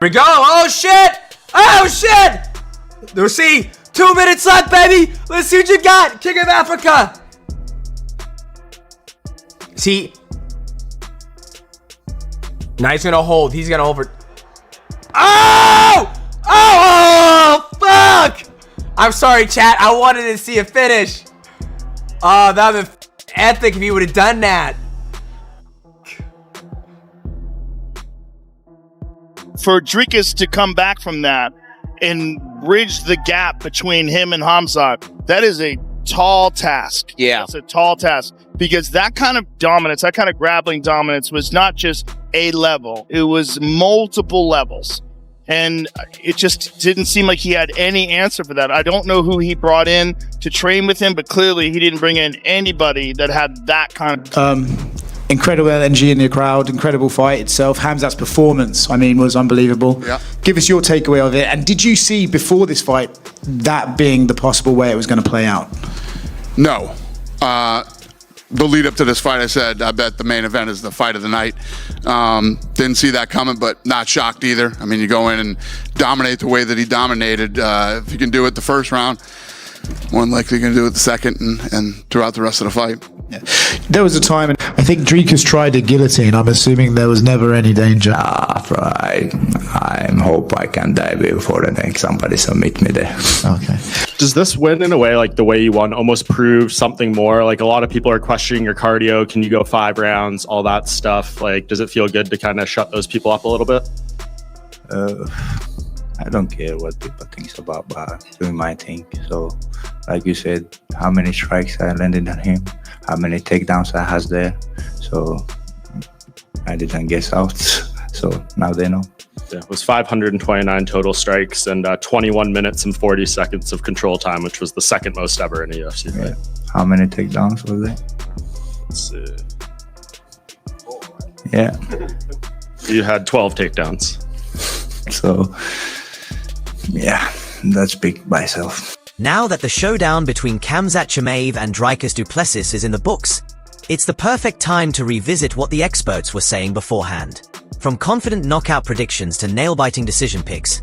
we go. Oh shit! Oh shit! Let's see. 2 minutes left, baby. Let's see what you got, King of Africa. See. Now he's gonna hold. He's gonna over. Oh! Oh! Fuck! I'm sorry, chat. I wanted to see a finish. Oh, that would have been epic if he would have done that. For Dricus to come back from that and bridge the gap between him and Khamzat, that is a tall task. Yeah. It's a tall task because that kind of dominance, that kind of grappling dominance was not just a level. It was multiple levels. And it just didn't seem like he had any answer for that. I don't know who he brought in to train with him, but clearly he didn't bring in anybody that had that kind of... Incredible energy in the crowd, incredible fight itself. Khamzat's performance, I mean, was unbelievable. Yeah. Give us your takeaway of it. And did you see before this fight that being the possible way it was going to play out? No. The lead up to this fight, I said, I bet the main event is the fight of the night. Didn't see that coming, but not shocked either. I mean, you go in and dominate the way that he dominated. If you can do it the first round, more than likely you're going to do it the second and throughout the rest of the fight. Yeah. There was a time, I think Dricus tried a guillotine. I'm assuming there was never any danger. I hope I can die before the next somebody submit me there. Okay. Does this win in a way, like the way you won, almost prove something more? Like a lot of people are questioning your cardio. Can you go 5 rounds? All that stuff. Like, does it feel good to kind of shut those people up a little bit? I don't care what people think about, but doing my thing. So, like you said, how many strikes I landed on him, how many takedowns I has there. So I didn't guess out. So now they know. Yeah, it was 529 total strikes and 21 minutes and 40 seconds of control time, which was the second most ever in a UFC fight. How many takedowns was it? Let's see. Yeah. You had 12 takedowns. So, yeah, that's big by itself. Now that the showdown between Khamzat Chimaev and Dricus Du Plessis is in the books, it's the perfect time to revisit what the experts were saying beforehand. From confident knockout predictions to nail-biting decision picks,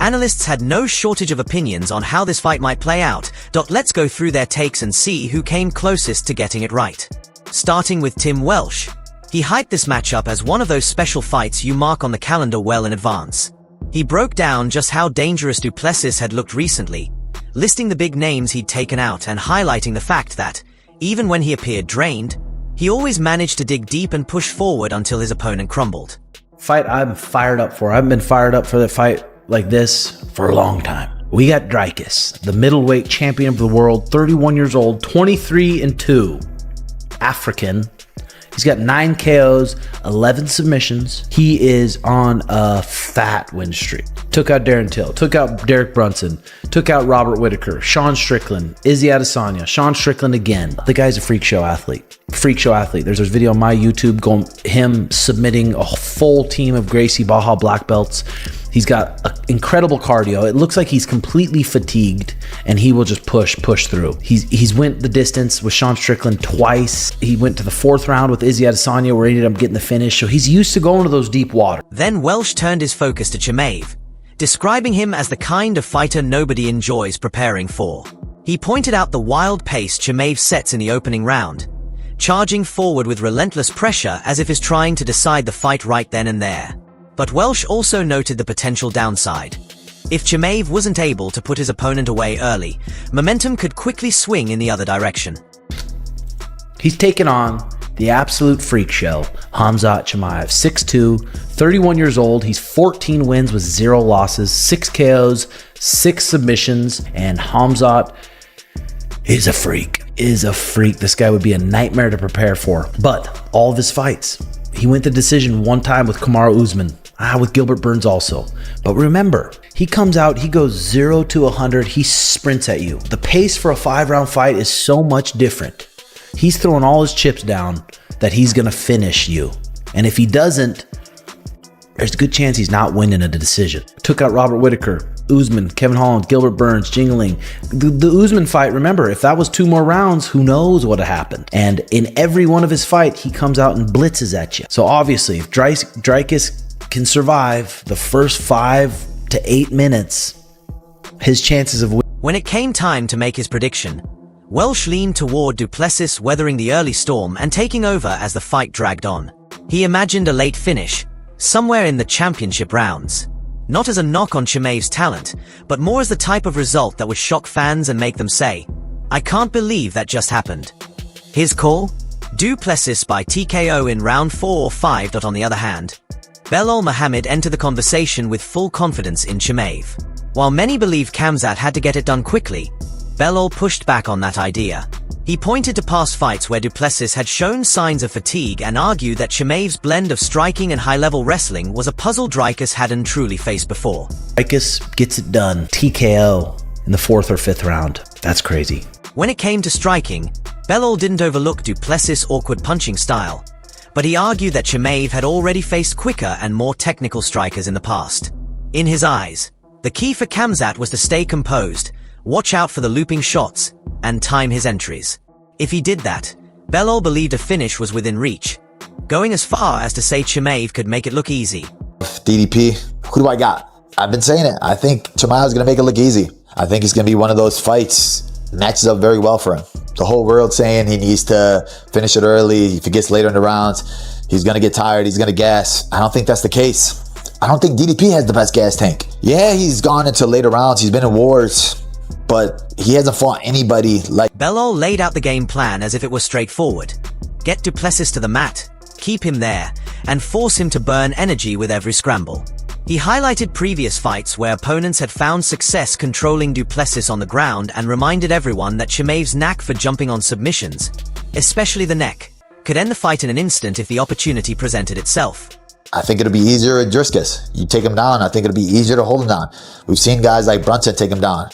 analysts had no shortage of opinions on how this fight might play out. Let's go through their takes and see who came closest to getting it right. Starting with Tim Welsh. He hyped this matchup as one of those special fights you mark on the calendar well in advance. He broke down just how dangerous Du Plessis had looked recently, listing the big names he'd taken out and highlighting the fact that, even when he appeared drained, he always managed to dig deep and push forward until his opponent crumbled. Fight I'm fired up for. I've been fired up for the fight like this for a long time. We got Dricus, the middleweight champion of the world, 31 years old, 23-2, African. He's got 9 KOs, 11 submissions. He is on a fat win streak. Took out Darren Till, took out Derek Brunson, took out Robert Whitaker, Sean Strickland, Izzy Adesanya, Sean Strickland again. The guy's a freak show athlete. Freak show athlete. There's a video on my YouTube going him submitting a full team of Gracie Baja black belts. He's got incredible cardio. It looks like he's completely fatigued, and he will just push through. He's went the distance with Sean Strickland twice. He went to the 4th round with Izzy Adesanya, where he ended up getting the finish. So he's used to going to those deep waters. Then Welsh turned his focus to Chimaev, describing him as the kind of fighter nobody enjoys preparing for. He pointed out the wild pace Chimaev sets in the opening round, charging forward with relentless pressure as if he's trying to decide the fight right then and there. But Welsh also noted the potential downside. If Chimaev wasn't able to put his opponent away early, momentum could quickly swing in the other direction. He's taken on the absolute freak show, Khamzat Chimaev, 6'2", 31 years old. He's 14 wins with 0 losses, 6 KOs, 6 submissions, and Khamzat is a freak. This guy would be a nightmare to prepare for. But all of his fights, he went to decision one time with Kamaru Usman, with Gilbert Burns also. But remember, he comes out, he goes 0 to 100, he sprints at you. The pace for a 5-round fight is so much different. He's throwing all his chips down that he's gonna finish you. And if he doesn't, there's a good chance he's not winning a decision. Took out Robert Whitaker, Usman, Kevin Holland, Gilbert Burns, Jingling. The Usman fight, remember, if that was 2 more rounds, who knows what would have happened. And in every one of his fight, he comes out and blitzes at you. So obviously, if Dricus can survive the first 5 to 8 minutes, his chances of winning. When it came time to make his prediction, Welsh leaned toward Du Plessis weathering the early storm and taking over as the fight dragged on. He imagined a late finish, somewhere in the championship rounds. Not as a knock on Chimaev's talent, but more as the type of result that would shock fans and make them say, "I can't believe that just happened." His call? Du Plessis by TKO in round 4 or 5. On the other hand, Belal Muhammad entered the conversation with full confidence in Chimaev. While many believe Khamzat had to get it done quickly, Belal pushed back on that idea. He pointed to past fights where Du Plessis had shown signs of fatigue and argued that Chimaev's blend of striking and high-level wrestling was a puzzle Dricus hadn't truly faced before. Dricus gets it done. TKO in the 4th or 5th round. That's crazy. When it came to striking, Belal didn't overlook Du Plessis' awkward punching style, but he argued that Chimaev had already faced quicker and more technical strikers in the past. In his eyes, the key for Khamzat was to stay composed, watch out for the looping shots, and time his entries. If he did that, Belal believed a finish was within reach, going as far as to say Chimaev could make it look easy. DDP, who do I got? I've been saying it. I think Chimaev's going to make it look easy. I think it's going to be one of those fights. Matches up very well for him. The whole world saying he needs to finish it early. If he gets later in the rounds, he's going to get tired. He's going to gas. I don't think that's the case. I don't think DDP has the best gas tank. Yeah, he's gone into later rounds. He's been in wars, but he hasn't fought anybody like... Belal laid out the game plan as if it was straightforward. Get Du Plessis to the mat, keep him there, and force him to burn energy with every scramble. He highlighted previous fights where opponents had found success controlling Du Plessis on the ground and reminded everyone that Chimaev's knack for jumping on submissions, especially the neck, could end the fight in an instant if the opportunity presented itself. I think it'll be easier at Dricus. You take him down, I think it'll be easier to hold him down. We've seen guys like Brunson take him down.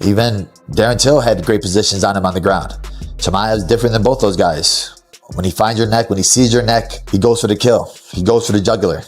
Even Darren Till had great positions on him on the ground. Chimaev's different than both those guys. When he finds your neck, when he sees your neck, he goes for the kill. He goes for the jugular.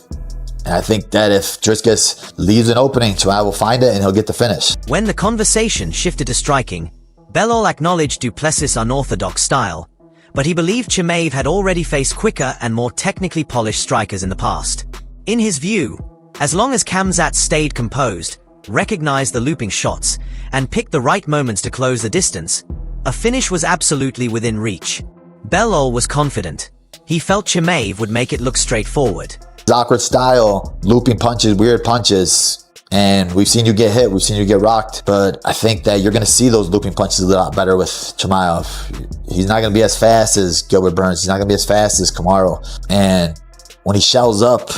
And I think that if Dricus leaves an opening, Chimaev will find it and he'll get the finish. When the conversation shifted to striking, Belal acknowledged Du Plessis' unorthodox style, but he believed Chimaev had already faced quicker and more technically polished strikers in the past. In his view, as long as Khamzat stayed composed, recognized the looping shots, and picked the right moments to close the distance, a finish was absolutely within reach. Belal was confident. He felt Chimaev would make it look straightforward. His awkward style, looping punches, weird punches, and we've seen you get hit, we've seen you get rocked, but I think that you're going to see those looping punches a lot better with Chimaev. He's not going to be as fast as Gilbert Burns. He's not going to be as fast as Kamaru. And when he shells up,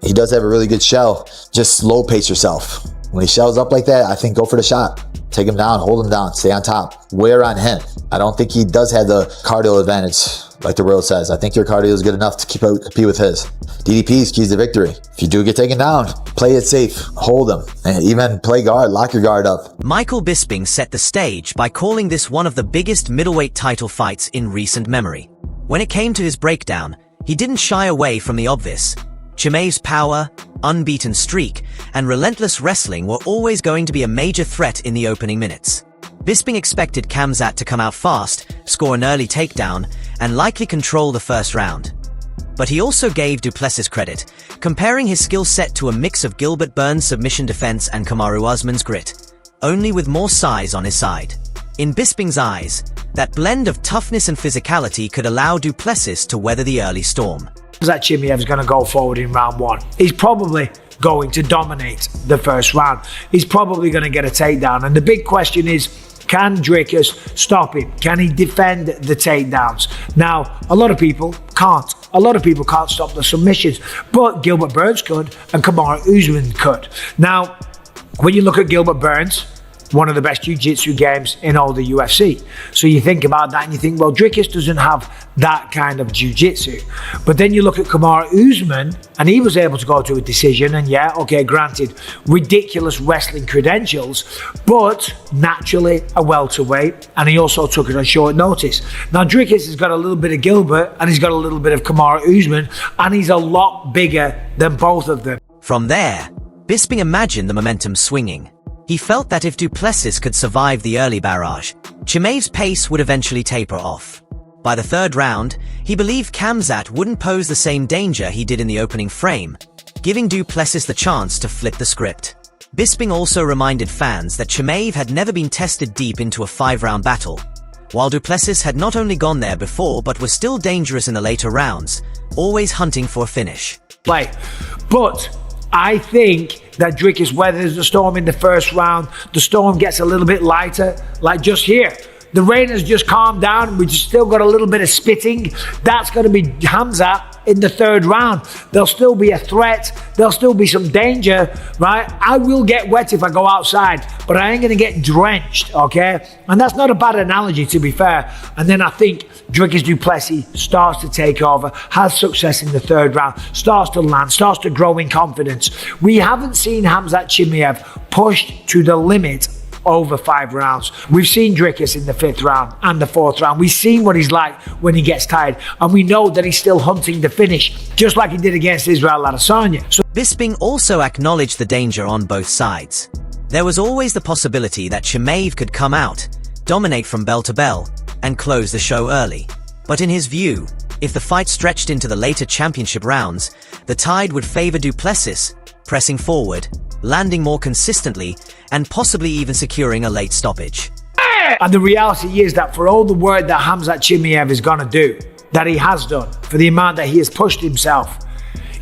he does have a really good shell. Just slow pace yourself. When he shells up like that, I think go for the shot. Take him down, hold him down, stay on top. Wear on him. I don't think he does have the cardio advantage, like the world says. I think your cardio is good enough to compete with his. DDP's keys to victory. If you do get taken down, play it safe, hold him, and even play guard, lock your guard up. Michael Bisping set the stage by calling this one of the biggest middleweight title fights in recent memory. When it came to his breakdown, he didn't shy away from the obvious. Chimaev's power, unbeaten streak, and relentless wrestling were always going to be a major threat in the opening minutes. Bisping expected Khamzat to come out fast, score an early takedown, and likely control the first round. But he also gave Du Plessis credit, comparing his skill set to a mix of Gilbert Burns' submission defense and Kamaru Usman's grit, only with more size on his side. In Bisping's eyes, that blend of toughness and physicality could allow Du Plessis to weather the early storm. That Chimaev's going to go forward in round 1. He's probably going to dominate the first round. He's probably going to get a takedown. And the big question is, can Dricus stop him? Can he defend the takedowns? Now, a lot of people can't. A lot of people can't stop the submissions. But Gilbert Burns could, and Kamaru Usman could. Now, when you look at Gilbert Burns, one of the best jiu-jitsu games in all the UFC. So you think about that and you think, well, Dricus doesn't have that kind of jiu-jitsu. But then you look at Kamaru Usman, and he was able to go to a decision, and yeah, okay, granted, ridiculous wrestling credentials, but naturally a welterweight, and he also took it on short notice. Now, Dricus has got a little bit of Gilbert, and he's got a little bit of Kamaru Usman, and he's a lot bigger than both of them. From there, Bisping imagined the momentum swinging. He felt that if Du Plessis could survive the early barrage, Chimaev's pace would eventually taper off. By the third round, he believed Khamzat wouldn't pose the same danger he did in the opening frame, giving Du Plessis the chance to flip the script. Bisping also reminded fans that Chimaev had never been tested deep into a 5-round battle, while Du Plessis had not only gone there before but was still dangerous in the later rounds, always hunting for a finish. But I think that Dricus weathers the storm in the first round. The storm gets a little bit lighter, like just here. The rain has just calmed down. We've still got a little bit of spitting. That's going to be Khamzat in the third round. There'll still be a threat. There'll still be some danger, right? I will get wet if I go outside, but I ain't going to get drenched, okay? And that's not a bad analogy, to be fair. And then I think Dricus Du Plessis starts to take over, has success in the third round, starts to land, starts to grow in confidence. We haven't seen Khamzat Chimaev pushed to the limit over 5 rounds. We've seen Dricus in the 5th round and the 4th round. We've seen what he's like when he gets tired, and we know that he's still hunting the finish, just like he did against Israel Adesanya. Bisping also acknowledged the danger on both sides. There was always the possibility that Chimaev could come out, dominate from bell to bell, and close the show early. But in his view, if the fight stretched into the later championship rounds, the tide would favor Du Plessis, pressing forward, landing more consistently, and possibly even securing a late stoppage. And the reality is that for all the work that Khamzat Chimaev is going to do, that he has done, for the amount that he has pushed himself,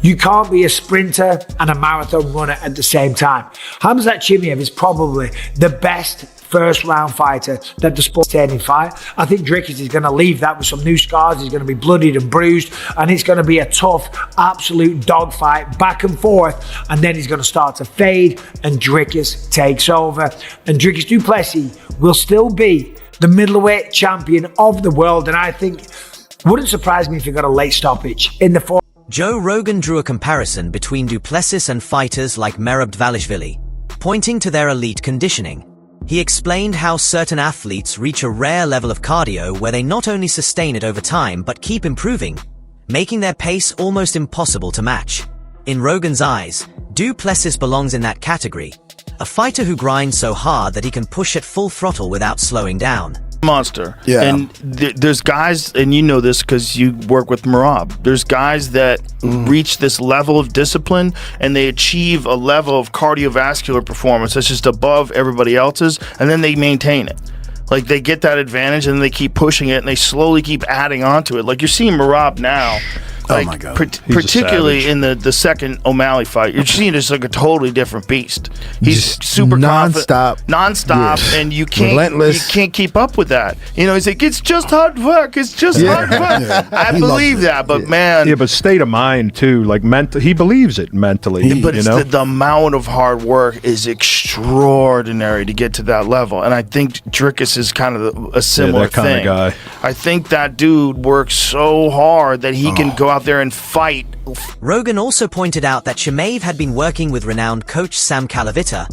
you can't be a sprinter and a marathon runner at the same time. Khamzat Chimaev is probably the best first-round fighter that the sport's turning fight. I think Dricus is going to leave that with some new scars. He's going to be bloodied and bruised, and it's going to be a tough, absolute dogfight, back and forth, and then he's going to start to fade, and Dricus takes over. And Dricus Du Plessis will still be the middleweight champion of the world, and I think wouldn't surprise me if he got a late stoppage in the fourth. Joe Rogan drew a comparison between Du Plessis and fighters like Merab Dvalishvili, pointing to their elite conditioning. He explained how certain athletes reach a rare level of cardio where they not only sustain it over time but keep improving, making their pace almost impossible to match. In Rogan's eyes, Du Plessis belongs in that category, a fighter who grinds so hard that he can push at full throttle without slowing down. Monster. Yeah. And there's guys, and you know this because you work with Merab, there's guys that reach this level of discipline and they achieve a level of cardiovascular performance that's just above everybody else's, and then they maintain it. Like, they get that advantage and they keep pushing it and they slowly keep adding on to it. Like, you're seeing Merab now. Like, oh my God. Particularly in the second O'Malley fight, you're seeing just like a totally different beast. He's just super nonstop, nonstop, and you can't relentless. You can't keep up with that. You know, he's like, it's just hard work. It's just hard work. I believe that, but man, yeah, but state of mind too. Like he believes it mentally. but it's the amount of hard work is extraordinary to get to that level, and I think Dricus is kind of a similar that kind thing. of guy. I think that dude works so hard that he can go out there and fight. Rogan also pointed out that Chimaev had been working with renowned coach Sam Calavita,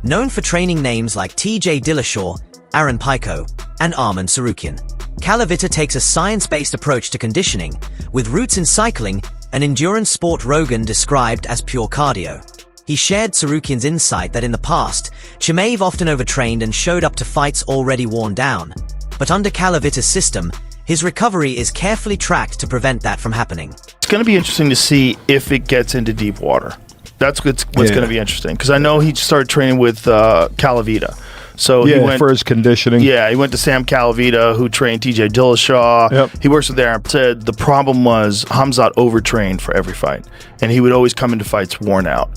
known for training names like TJ Dillashaw, Aaron Pico, and Arman Sarukian. Calavita takes a science-based approach to conditioning, with roots in cycling, an endurance sport Rogan described as pure cardio. He shared Sarukian's insight that in the past, Chimaev often overtrained and showed up to fights already worn down. But under Calavita's system, his recovery is carefully tracked to prevent that from happening. It's going to be interesting to see if it gets into deep water. That's what's going to be interesting, because I know he started training with Calavita. So he went for his conditioning. Yeah, he went to Sam Calavita, who trained TJ Dillashaw. Yep. He works with Aaron. Said the problem was Khamzat overtrained for every fight, and he would always come into fights worn out.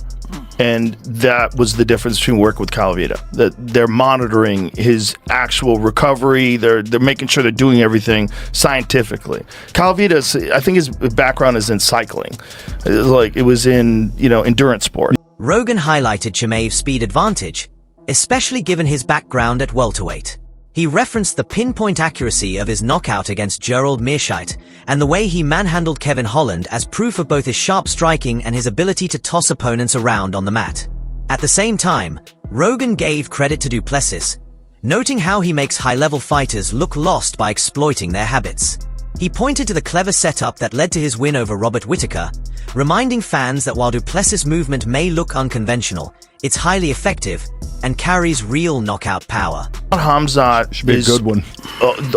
And that was the difference between working with Calavita. That they're monitoring his actual recovery. They're making sure they're doing everything scientifically. Calavita, I think his background is in cycling. It was in endurance sport. Rogan highlighted Chimaev's speed advantage, especially given his background at welterweight. He referenced the pinpoint accuracy of his knockout against Gerald Meerschaert and the way he manhandled Kevin Holland as proof of both his sharp striking and his ability to toss opponents around on the mat. At the same time, Rogan gave credit to Du Plessis, noting how he makes high-level fighters look lost by exploiting their habits. He pointed to the clever setup that led to his win over Robert Whittaker, reminding fans that while Du Plessis' movement may look unconventional, it's highly effective and carries real knockout power. Khamzat should be a good one.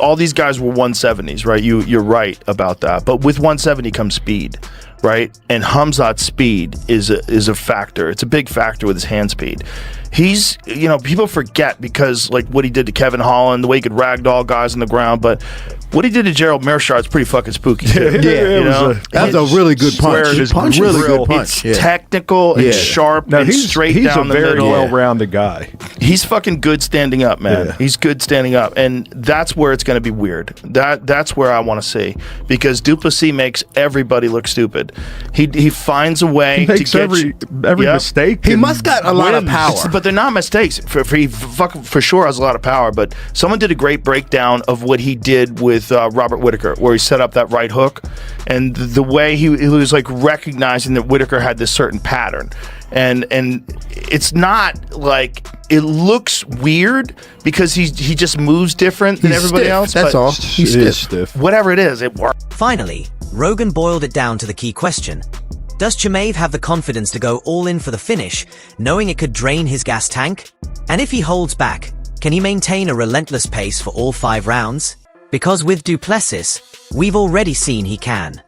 All these guys were 170s, right? You're right about that. But with 170 comes speed, right? And Khamzat's speed is a factor. It's a big factor with his hand speed. He's, you know, people forget because like what he did to Kevin Holland, the way he could ragdoll guys on the ground, but what he did to Gerald Meerschaert is pretty fucking spooky too. That's a really good punch. It's Really good punch. It's technical, it's sharp, and straight down the middle. He's a very well-rounded guy. He's fucking good standing up, man. Yeah. He's good standing up, and that's where it's going to be weird. That's where I want to see, because Du Plessis makes everybody look stupid. He finds a way He makes to get every mistake. He must got a lot of power. but they're not mistakes. He for sure has a lot of power. But someone did a great breakdown of what he did with Robert Whittaker, where he set up that right hook, and the way he was like recognizing that Whittaker had this certain pattern, and it's not like it looks weird because he just moves different than everybody else. That's but all. He's stiff. Whatever it is, it works. Finally, Rogan boiled it down to the key question. Does Chimaev have the confidence to go all in for the finish, knowing it could drain his gas tank? And if he holds back, can he maintain a relentless pace for all 5 rounds? Because with Du Plessis, we've already seen he can.